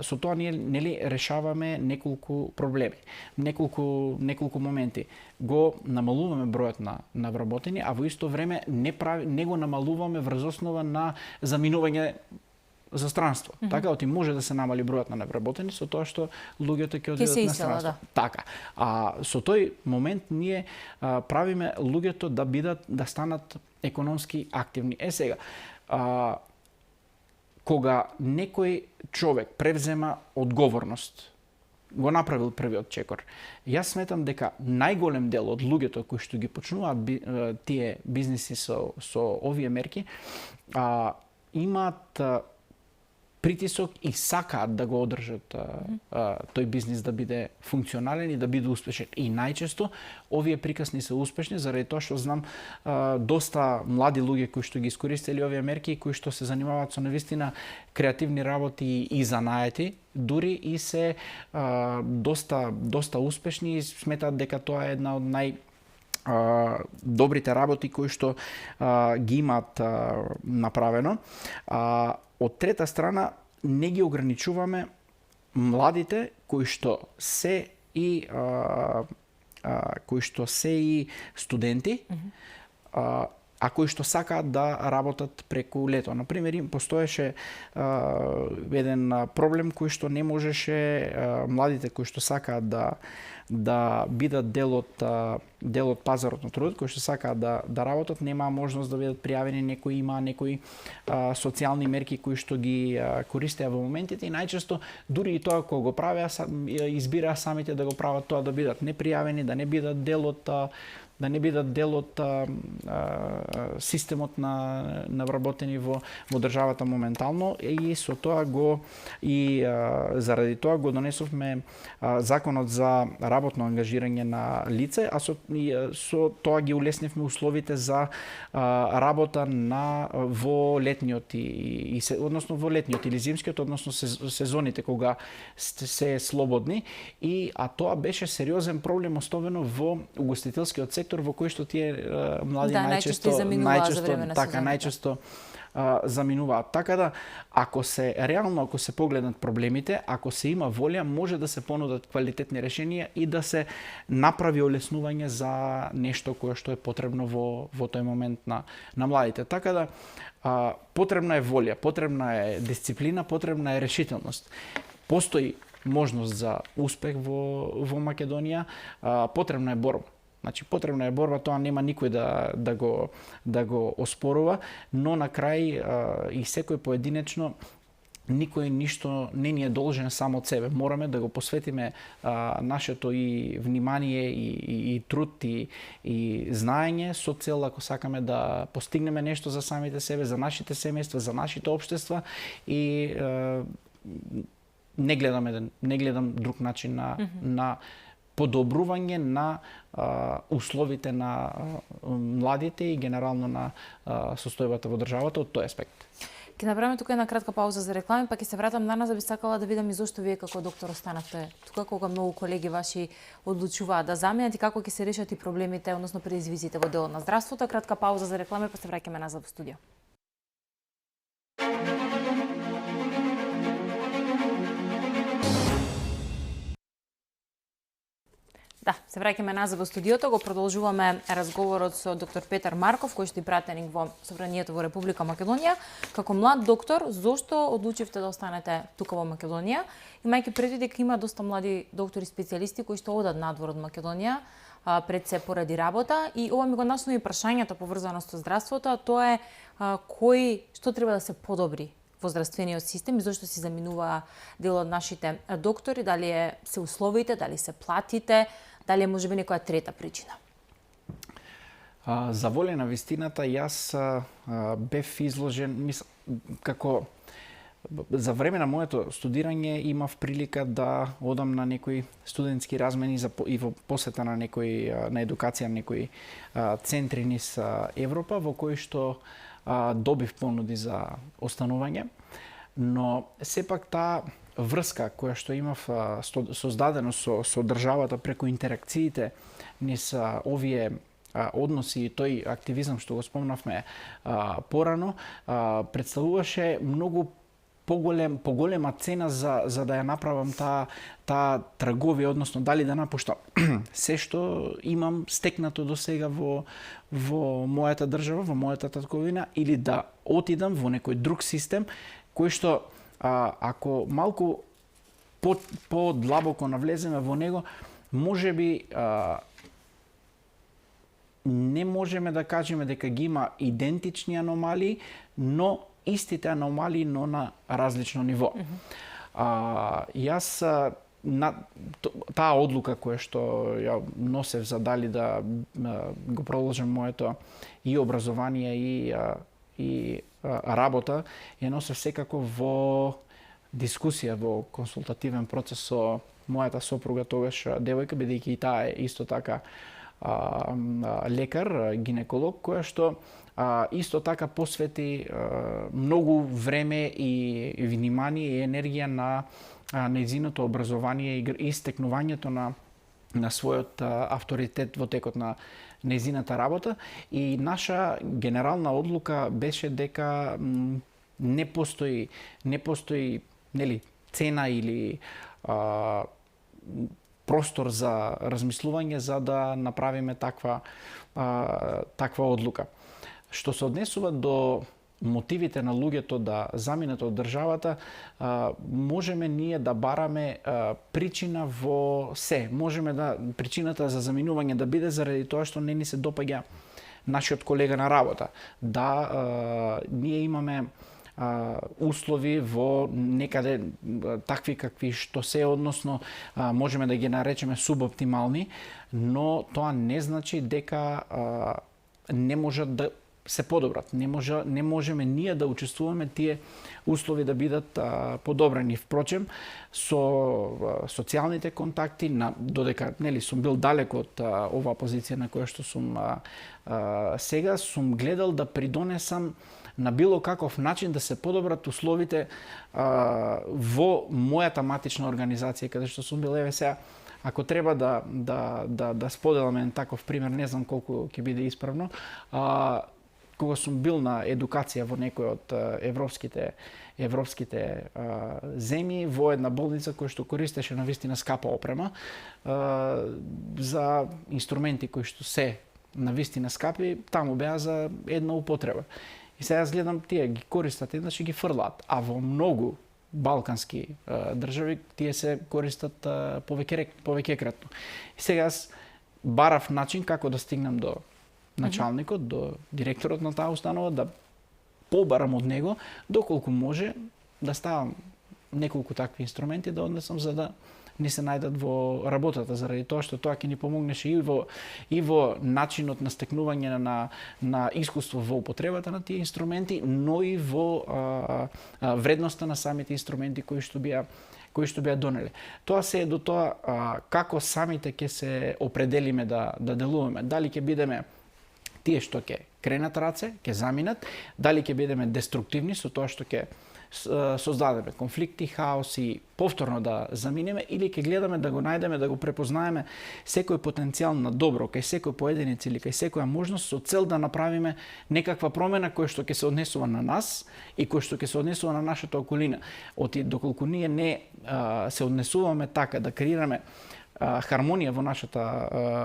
Со тоа ние, нели, решаваме неколку проблеми, неколку моменти. Го намалуваме бројот на вработени, а во исто време не го намалуваме врз основа на заминување за странство. Така, оти може да се намали бројот на невработени со тоа што луѓето ќе одидат на странство. Така. Со тој момент ние правиме луѓето да станат економски активни. Сега, кога некој човек превзема одговорност, го направил првиот чекор, јас сметам дека најголем дел од луѓето кои што ги почнуваат тие бизниси со овие мерки, имаат притисок и сакаат да го одржат тој бизнис да биде функционален и да биде успешен. И најчесто овие приказни се успешни заради тоа што знам доста млади луѓе кои што ги искористиле овие мерки и кои што се занимаваат со навистина креативни работи и занаети, дури и се доста успешни и сметаат дека тоа е една од добрите работи кои што ги имаат направено. Од трета страна, не ги ограничуваме младите кои што се и студенти, а кои што сакаат да работат преку лето. Например, им постоеше еден проблем кој што не можеше младите кои што сакаат да бидат дел од пазарот на трудот, кои што сакаат да работат, немаа можност да бидат пријавени, некои социјални мерки кои што ги користеа во моментите и најчесто дури и тоа кога го правеа избираа самите да го прават тоа, да бидат непријавени, да не бидат дел од системот на вработени во државата моментално и со тоа заради тоа го донесовме законот за работно ангажирање на лице, а со тоа ги улеснивме условите за работа во летниот односно во летниот или зимскиот, односно сезоните кога се слободни а тоа беше сериозен проблем особено во угостителскиот сектор во кој што тие млади најчесто заминуваат. Така да, ако се погледнат проблемите, ако се има волја, може да се понудат квалитетни решенија и да се направи олеснување за нешто кое што е потребно во тој момент на младите. Така да, потребна е волја, потребна е дисциплина, потребна е решителност. Постои можност за успех во Македонија, потребна е борба. Значи, потребна е борба, тоа нема никој да го оспорува, но на крај и секој поединечно никој ништо не ни е должен само од себе. Мораме да го посветиме нашето и внимание и труд и знаење со цел ако сакаме да постигнеме нешто за самите себе, за нашите семејства, за нашите општества и не гледам друг начин на подобрување на условите на младите и генерално на состојбата во државата од тој аспект. Ќе направиме тука една кратка пауза за реклами, па ќе се вратам на нас да би сакала да видам и зошто вие како доктор останавте тука кога многу колеги ваши одлучуваат да заминат и како ќе се решат и проблемите, односно предизвиците во делот на здравството. Кратка пауза за реклами, па се враќаме назад во студио. Да, се враќаме назад во студиото, го продолжуваме разговорот со доктор Петар Марков, кој што е пратеник во Собранието во Република Македонија. Како млад доктор, зошто одлучивте да останете тука во Македонија? Имајќи предвид дека има доста млади доктори специјалисти кои што одат надвор од Македонија, пред се поради работа, и ова ми го наснови прашањето поврзано со здравството, а тоа е што треба да се подобри во здравствениот систем и зошто се заминува дел од нашите доктори, дали се условите, дали се платите, дали е можеби некоја трета причина? За волја на вистината, јас бев изложен, како за време на моето студирање имав прилика да одам на некои студентски размени и во посета на едукација на некои центри низ Европа, во кои што добив понуди за останување, но сепак таа врска која што имав создадено со државата преку интеракциите низ овие односи и тој активизам што го спомнавме порано, представуваше многу поголема цена за да ја направам таа трговија, односно дали да напуштам се што имам стекнато до сега во мојата држава, во мојата татковина, или да отидам во некој друг систем кој што ако малку по-длабоко навлеземе во него, можеби не можеме да кажеме дека ги има идентични аномалии, но истите аномалии, но на различно ниво. Јас таа одлука која што ја носев за дали да го продолжам моето и образование и работа, ја носев секако во дискусија, во консултативен процес со мојата сопруга, тогаш девојка, бидејќи и таа е исто така лекар, гинеколог, која што исто така посвети многу време и внимание и енергија на нејзиното образование и стекнувањето на својот авторитет во текот на нејзината работа. И наша генерална одлука беше дека не постои цена или простор за размислување за да направиме таква одлука. Што се однесува до мотивите на луѓето да заминат од државата, можеме ние да бараме причина во се. Можеме причината за заминување да биде заради тоа што не ни се допаѓа нашиот колега на работа. Ние имаме услови во некаде такви какви што се, односно можеме да ги наречеме субоптимални, но тоа не значи дека не можат да се подобрат. Не можеме ние да учествуваме тие услови да бидат подобрени. Впрочем, со социјалните контакти, додека сум бил далеко од оваа позиција на која што сум сега, сум гледал да придонесам на било каков начин да се подобрат условите во мојата матична организација каде што сум бил. Еве сега, ако треба да споделам таков пример, не знам колку ќе биде исправно, кога сум бил на едукација во некој од европските земји, во една болница која што користеше навистина скапа опрема за инструменти кои што се навистина скапи, таму беа за една употреба. И сега гледам тие ги користат еднаш и ги фрлаат, а во многу балкански држави тие се користат повеќекратно. И сега барав начин како да стигнам до началникот, до директорот на таа установа, да побарам од него доколку може да ставам неколку такви инструменти да однесам за да не се најдат во работата, заради тоа што тоа ќе ни помогнеше и во начинот на стекнување на искуство во употребата на тие инструменти, но и во вредноста на самите инструменти кои што беа донели. Тоа се е до тоа како самите ќе се определиме да делуваме. Дали ќе бидеме тие што ќе кренат раце, ќе заминат, дали ќе бидеме деструктивни со тоа што ќе создадеме конфликти, хаос и повторно да заминеме, или ќе гледаме да го најдеме, да го препознаеме секој потенцијал на добро кај секој поединец или кај секоја можност со цел да направиме некаква промена која што ќе се однесува на нас и која што ќе се однесува на нашата околина. Доколку ние не се однесуваме така да креираме хармонија во нашата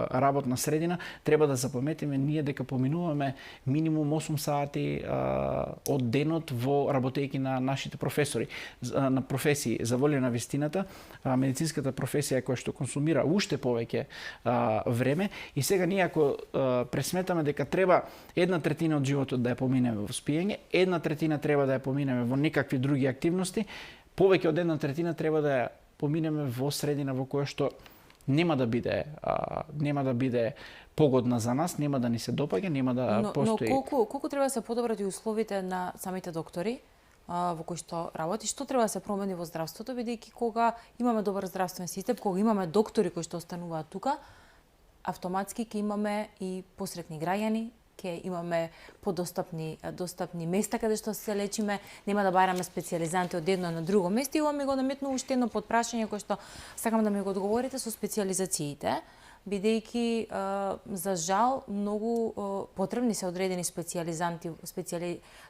работна средина, треба да запаметиме ние дека поминуваме минимум 8 сати од денот во работејќи на нашите професори, на професии. За волја на вистината, медицинската професија која што консумира уште повеќе време, и сега ние ако пресметаме дека треба 1/3 од животот да ја поминеме во спиење, 1/3 треба да ја поминеме во некакви други активности, повеќе од 1/3 треба да ја поминеме во средина во која што нема да биде погодна за нас, нема да ни се допаѓа, нема да постои. Но колку треба да се подобрат и условите на самите доктори во кои што работи, што треба да се промени во здравството, бидејќи кога имаме добар здравствен систем, кога имаме доктори кои што остануваат тука, автоматски ќе имаме и посретни граѓани, ќе имаме достапни места каде што се лечиме, нема да бараме специјализанти од едно на друго место. И ова ми го наметнува уште едно подпрашање кое што сакам да ми го одговорите со специјализациите, бидејќи за жал многу потребни се одредени специјализанти,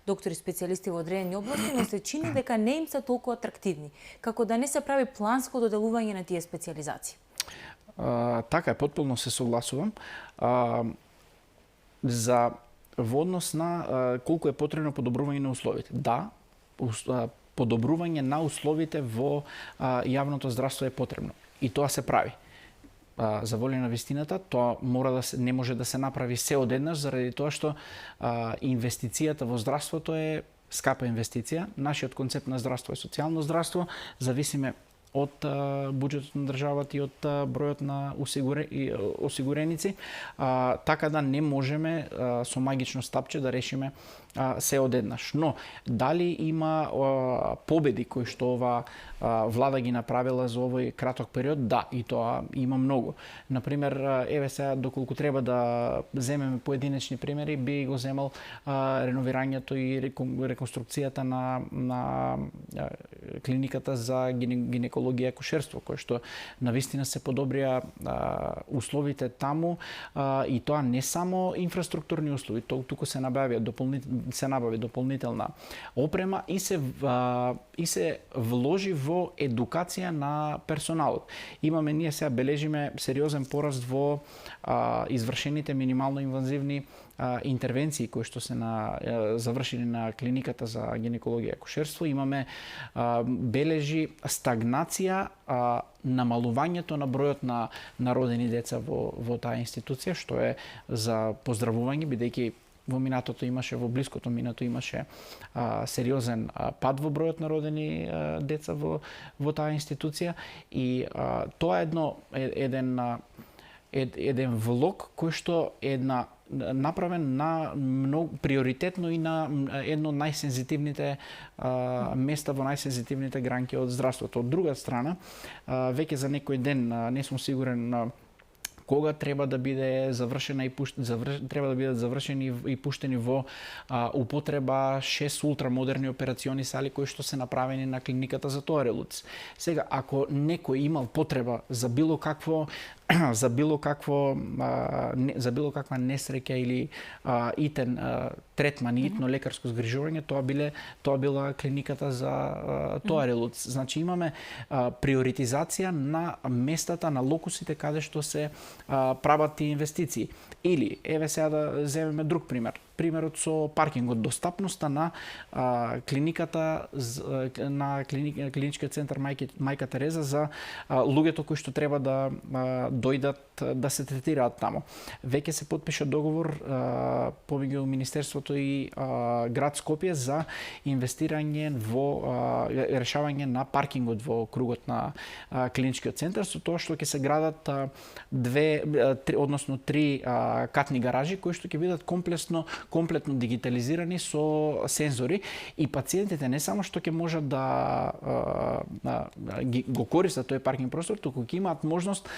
доктори специјалисти во одредени области, но се чини дека не им се толку атрактивни. Како да не се прави планско доделување на тие специјализации? Така е, потполно се согласувам. За во однос на колку е потребно подобрување на условите. Да, подобрување на условите во јавното здравство е потребно. И тоа се прави. За волја на вистината, тоа не може да се направи се одеднаш, заради тоа што инвестицијата во здравството е скапа инвестиција. Нашиот концепт на здравство е социјално здравство, зависиме од буџетот на државата и од бројот на осигуреници, така да не можеме со магично стапче да решиме се одеднаш. Но дали има победи кои што ова влада ги направила за овој краток период? Да, и тоа има многу. Например, еве сега доколку треба да земеме поединечни примери, би го земал реновирањето и реконструкцијата на клиниката за гинекологија и акушерство, кој што навистина се подобрија условите таму, и тоа не само инфраструктурни услови, туку се набави дополнителна опрема и се вложи во едукација на персоналот. Ние сега бележиме сериозен пораст во извршените минимално инвазивни интервенции кои што се завршени на клиниката за гинекологија и акушерство. Имаме бележи стагнација, намалувањето на бројот на родени деца во таа институција, што е за поздравување, бидејќи во блиското минато имаше сериозен пад во бројот на родени деца во таа институција, и тоа е еден влог кој што е направен на многу приоритетно и на едно од најсензитивните места во најсензитивните гранки од здравството. Од друга страна, веќе за некој ден, не сум сигурен кога треба да биде завршени и пуштени во употреба 6 ултрамодерни операциони сали кои што се направени на клиниката за Тоа Релуц. Сега, ако некој имал потреба за било какво за било каква несреќа или итен третман, итно лекарско згрижување, тоа била клиниката за Тоарилуц. Значи имаме приоритизација на местата, на локусите каде што се прават тие инвестиции. Или, еве сега да земеме друг пример. Примерот со паркингот, достапноста на клиниката на клиничкиот центар Мајка Тереза за луѓето кои што треба да дојдат да се третираат таму. Веќе се потпиша договор помеѓу Министерството и град Скопје за инвестирање во решавање на паркингот во кругот на клиничкиот центар, со тоа што ќе се градат три катни гаражи кои што ќе бидат комплетно дигитализирани со сензори и пациентите не само што ќе можат да го користат тој паркинг простор, туку ќе имаат можност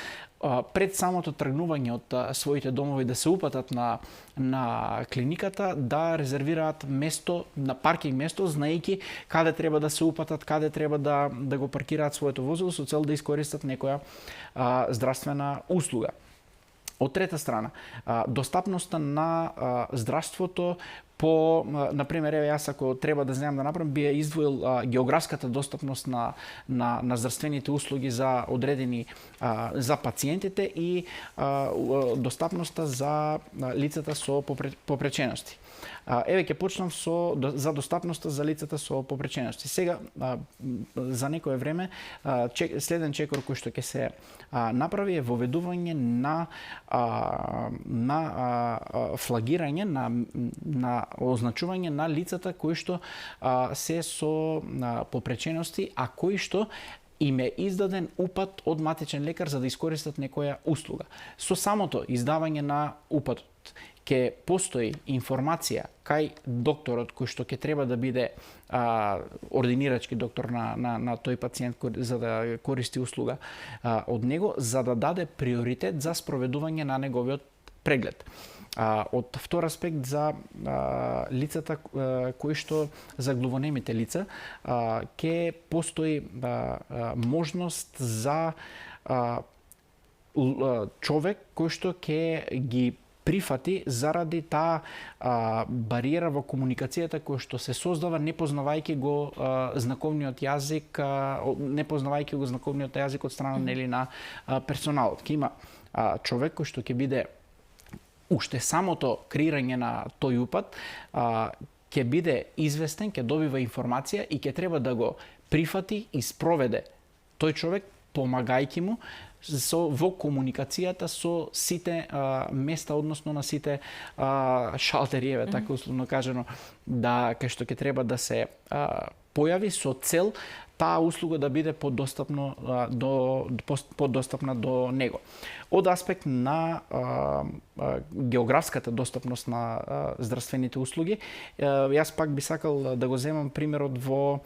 пред самото тргнување од своите домови да се упатат на клиниката, да резервираат место, на паркинг место, знаејќи каде треба да се упатат, каде треба да го паркираат своето возило со цел да искористат некоја здравствена услуга. Од трета страна, достапноста на здравството по, например, еве јас ако треба да знаам да направам, би ја издвоил географската достапност на здравствените услуги за одредени за пациентите и достапноста за лицата со попречености. Еве ќе почнам за достапноста за лицата со попречености. Сега за некое време следен чекор кој што ќе се направи е воведување на флагирање на означување на лицата кои што се со попречености, а кои што им е издаден упат од матичен лекар за да искористат некоја услуга. Со самото издавање на упатот ќе постои информација кај докторот кој што ќе треба да биде ординирачки доктор на тој пациент за да користи услуга од него, за да даде приоритет за спроведување на неговиот преглед. Од втор аспект за лицата кои што за глувонемите лица ќе постои можност за човек кој што ќе ги прифати заради таа бариера во комуникацијата која што се создава непознавајќи го знаковниот јазик, непознавајќи го знаковниот јазик од страна нели на персоналот. Ќе има човек кој што ќе биде уште самото креирање на тој упат ќе биде известен, ќе добива информација и ќе треба да го прифати и спроведе тој човек помагајќи му во комуникацијата со сите места, односно на сите шалтериеве, така условно кажано, кај што ќе треба да се појави со цел таа услуга да биде подостапна до него. Од аспект на географската достапност на здравствените услуги, јас пак би сакал да го земам примерот во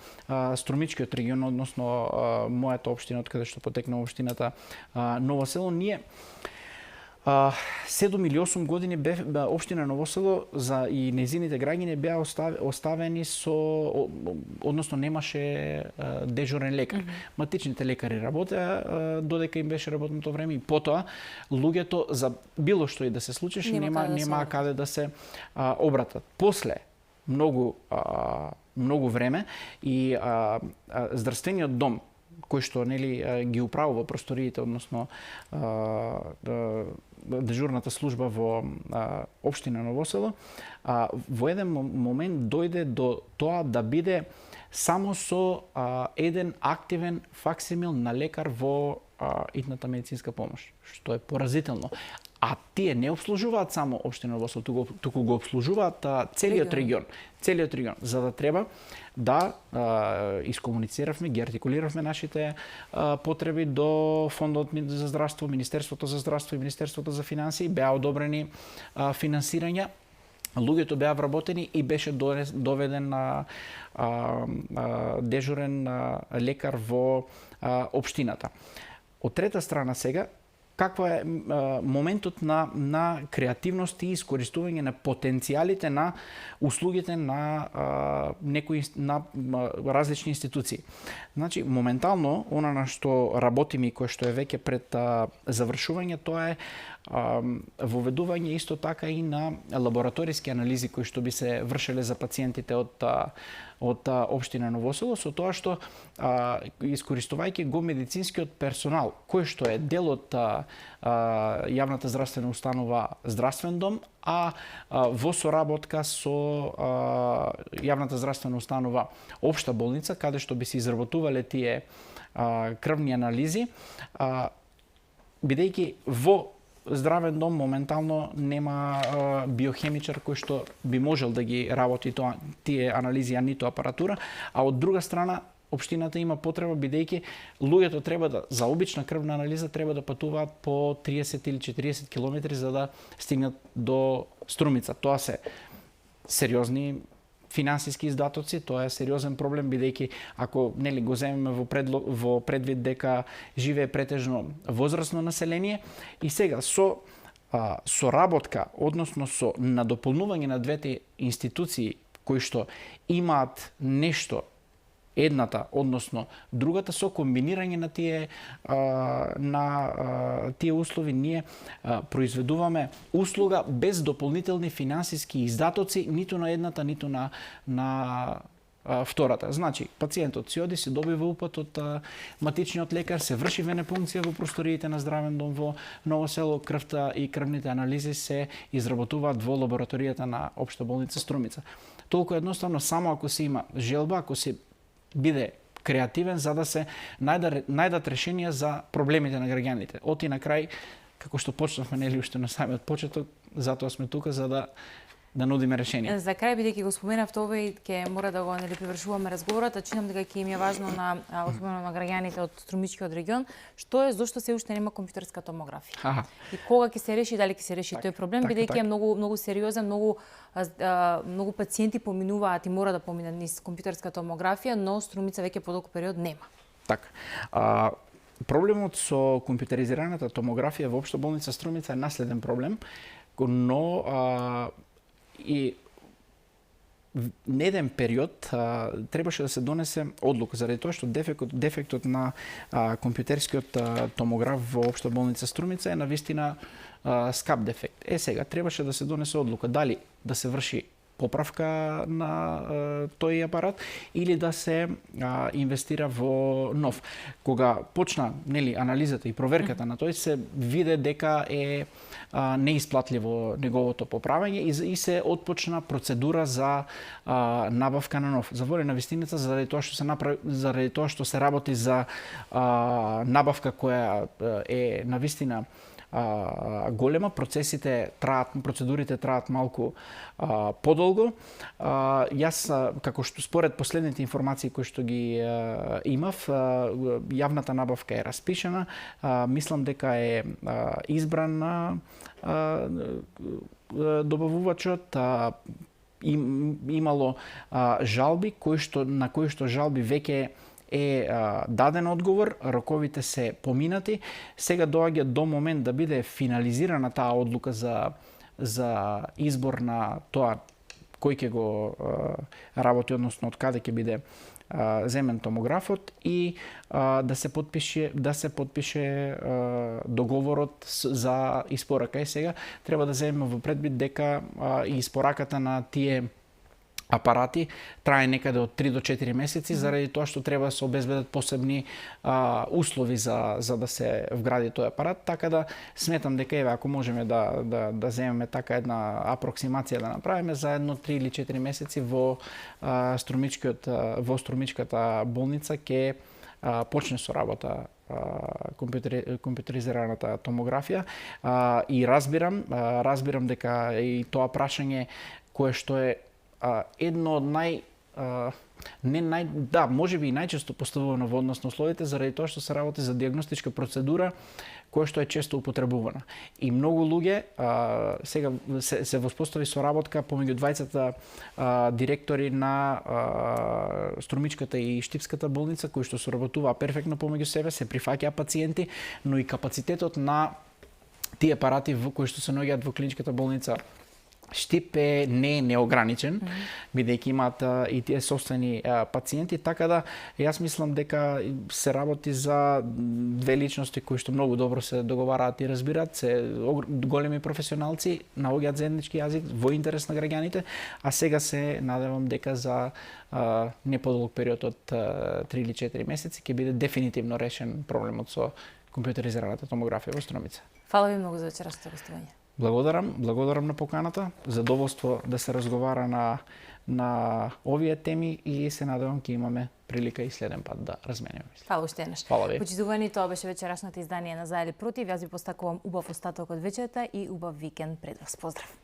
Струмичкиот регион, односно мојата општина, од каде што потекна општината Ново село. Ние 7 или 8 години општина Ново село и нејзините граѓани беа оставени односно немаше дежурен лекар. Матичните лекари работеа додека им беше работното време и потоа луѓето за било што и да се случеше нема каде да се обратат. После многу време и здравствениот дом кој што ги управува просториите, односно дежурната служба во општина Ново село, во еден момент дојде до тоа да биде само со еден активен факсимил на лекар во итната медицинска помош, што е поразително. А тие не обслужуваат само општина Ново село, туку го обслужуваат целиот регион. За да треба да искомунициравме, ги артикулиравме нашите потреби до Фондот за здравство, Министерството за здравство и Министерството за финансии, беа одобрени финансирања, луѓето беа вработени и беше доведен дежурен лекар во општината. Од трета страна сега, каква е моментот на креативност и искористување на потенцијалите на услугите на различни институции. Значи, моментално, она на што работиме и кое што е веќе пред завршување, тоа е воведување исто така и на лабораториски анализи кои што би се вршеле за пациентите од општина Ново Село, со тоа што искористувајќи го медицинскиот персонал, кој што е дел од јавната здравствена установа Здравствен дом, а во соработка со јавната здравствена установа Општа болница, каде што би се изработувале тие крвни анализи, бидејќи во Здравен дом моментално нема биохемичар кој што би можел да ги работи тие анализи, а ниту апаратура, а од друга страна општината има потреба бидејќи луѓето треба да за обична крвна анализа треба да патуваат по 30 или 40 километри за да стигнат до Струмица. Тоа се сериозни финансиски издатоци, тоа е сериозен проблем бидејќи ако го земеме во предвид дека живее претежно возрастно население и сега со соработка, односно со надополнување на двете институции кои што имаат нешто едната, односно другата, со комбинирање на тие услови ние произведуваме услуга без дополнителни финансиски издатоци ниту на едната, ниту на втората. Значи, пациентот си оди, се добива упат од матичниот лекар, се врши венепункција во просториите на Здравен дом во Ново Село, крвта и крвните анализи се изработуваат во лабораторијата на Општа болница Струмица. Толку едноставно, само ако се има желба, ако се биде креативен за да се најдат решенија за проблемите на граѓаните. Оти на крај, како што почнавме нели уште на самиот почеток, затоа сме тука за да нудиме решенија. За крај, бидејќи го споменавте овој, ќе мора да го привршуваме разговорот, а чинам дека ќе им е важно особено на граѓаните од Струмичкиот регион, зошто се уште нема компјутерска томографија. И кога ќе се реши, дали ќе се реши тој проблем, бидејќи е многу сериозен, многу пациенти поминуваат и мора да поминат низ компјутерска томографија, но Струмица веќе подолг период нема. Така. Проблемот со компјутеризираната томографија во Општа болница Струмица е наследен проблем, но и на еден период требаше да се донесе одлука заради тоа што дефектот на компјутерскиот томограф во Општа болница Струмица е навистина скап дефект. Сега требаше да се донесе одлука дали да се врши поправка на тој апарат или да се инвестира во нов. Кога почна анализата и проверката на тој, се виде дека е неисплатливо неговото поправење и се отпочна процедура за набавка на нов. За волја на вистината, заради тоа што се работи за набавка која е навистина голема, процедурите траат малку подолго. Јас, како што според последните информации кои што ги имав, јавната набавка е распишана, мислам дека е избран добавувачот, имало жалби на кои што жалби веќе е даден одговор, роковите се поминати. Сега доаѓа до момент да биде финализирана таа одлука за избор на тоа кој ќе го работи, односно од каде ќе биде земен томографот и да се подпише договорот за испорака. И сега треба да земеме во предвид дека и испораката на тие апарати трае некаде од 3 до 4 месеци, заради тоа што треба да се обезбедат посебни услови за да се вгради тој апарат, така да сметам дека ако можеме да земеме така една апроксимација да направиме, за едно 3 или 4 месеци во Струмичката болница ќе почне со работа компјутеризираната томографија и разбирам дека и тоа прашање кое што е едно од можеби и најчесто поставувано во однос на условите, заради тоа што се работи за дијагностичка процедура која што е често употребувана. И многу луѓе сега се воспостави соработка помеѓу двајцата директори на Струмичката и Штипската болница, кои што соработуваа перфектно помеѓу себе, се прифаќаа пациенти, но и капацитетот на тие апарати кои што се наоѓаат во клиничката болница Штип не е неограничен, бидејќи имаат и тие собствени пациенти, така да јас мислам дека се работи за две личности кои што многу добро се договараат и разбираат, се големи професионалци, наоѓаат заеднички јазик во интерес на граѓаните, а сега се надевам дека за не подолг период од 3 или 4 месеци ќе биде дефинитивно решен проблемот со компјутеризираната томографија во Стромица. Фала ви многу за вечерашното гостување. Благодарам на поканата. Задоволство да се разговара на овие теми и се надевам ќе имаме прилика и следен пат да размениме мисли. Фала уште еднаш. Фала ви. Почитувани, тоа беше вечерашното издание на За или против. Јас ви постакувам убав остаток од вечерта и убав викенд пред вас. Поздрав.